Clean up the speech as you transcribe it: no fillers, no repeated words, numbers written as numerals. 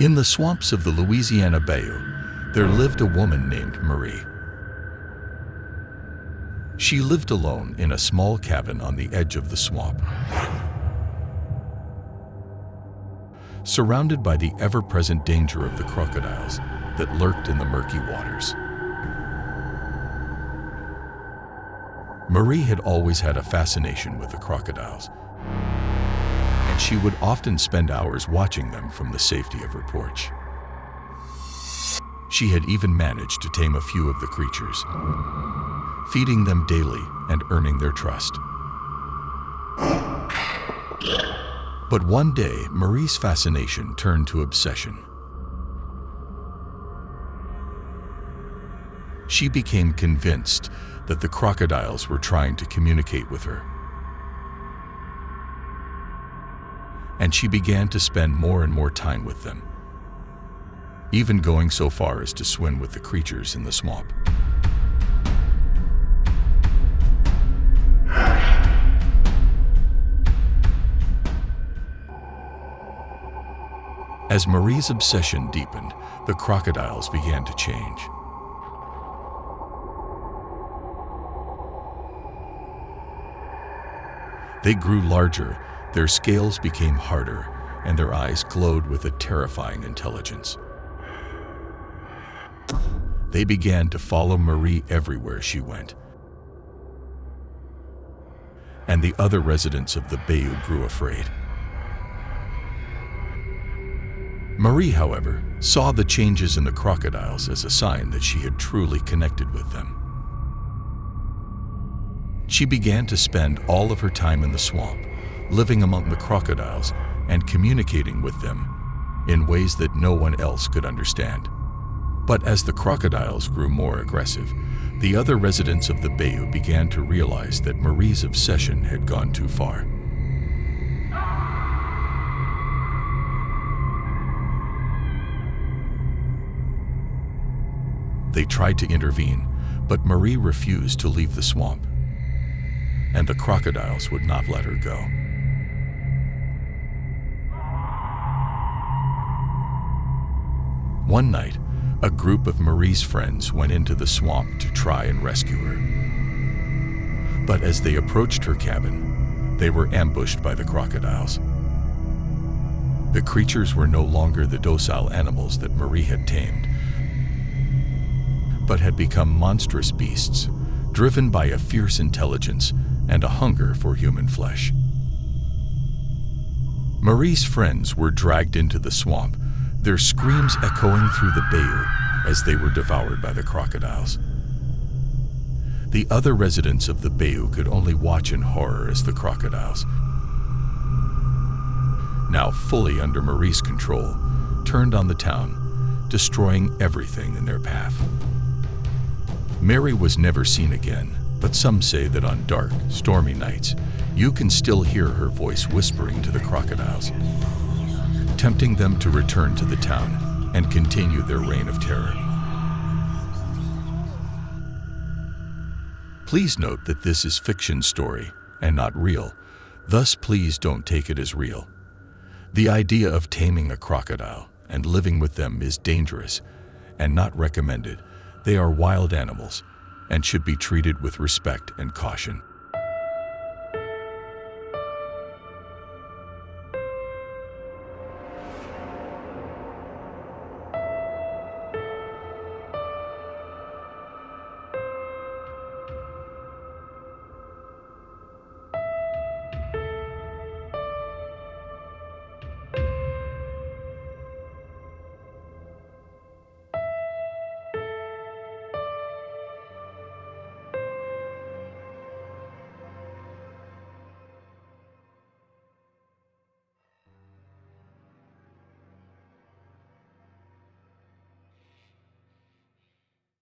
In the swamps of the Louisiana bayou, there lived a woman named Marie. She lived alone in a small cabin on the edge of the swamp, surrounded by the ever-present danger of the crocodiles that lurked in the murky waters. Marie had always had a fascination with the crocodiles, and she would often spend hours watching them from the safety of her porch. She had even managed to tame a few of the creatures, feeding them daily and earning their trust. But one day, Marie's fascination turned to obsession. She became convinced that the crocodiles were trying to communicate with her. And she began to spend more and more time with them, even going so far as to swim with the creatures in the swamp. As Marie's obsession deepened, the crocodiles began to change. They grew larger, their scales became harder, and their eyes glowed with a terrifying intelligence. They began to follow Marie everywhere she went, and the other residents of the bayou grew afraid. Marie, however, saw the changes in the crocodiles as a sign that she had truly connected with them. She began to spend all of her time in the swamp, living among the crocodiles and communicating with them in ways that no one else could understand. But as the crocodiles grew more aggressive, the other residents of the bayou began to realize that Marie's obsession had gone too far. They tried to intervene, but Marie refused to leave the swamp, and the crocodiles would not let her go. One night, a group of Marie's friends went into the swamp to try and rescue her. But as they approached her cabin, they were ambushed by the crocodiles. The creatures were no longer the docile animals that Marie had tamed, but had become monstrous beasts, driven by a fierce intelligence and a hunger for human flesh. Marie's friends were dragged into the swamp, their screams echoing through the bayou as they were devoured by the crocodiles. The other residents of the bayou could only watch in horror as the crocodiles, now fully under Marie's control, turned on the town, destroying everything in their path. Mary was never seen again, but some say that on dark, stormy nights, you can still hear her voice whispering to the crocodiles, tempting them to return to the town and continue their reign of terror. Please note that this is fiction story and not real, thus please don't take it as real. The idea of taming a crocodile and living with them is dangerous and not recommended. They are wild animals and should be treated with respect and caution.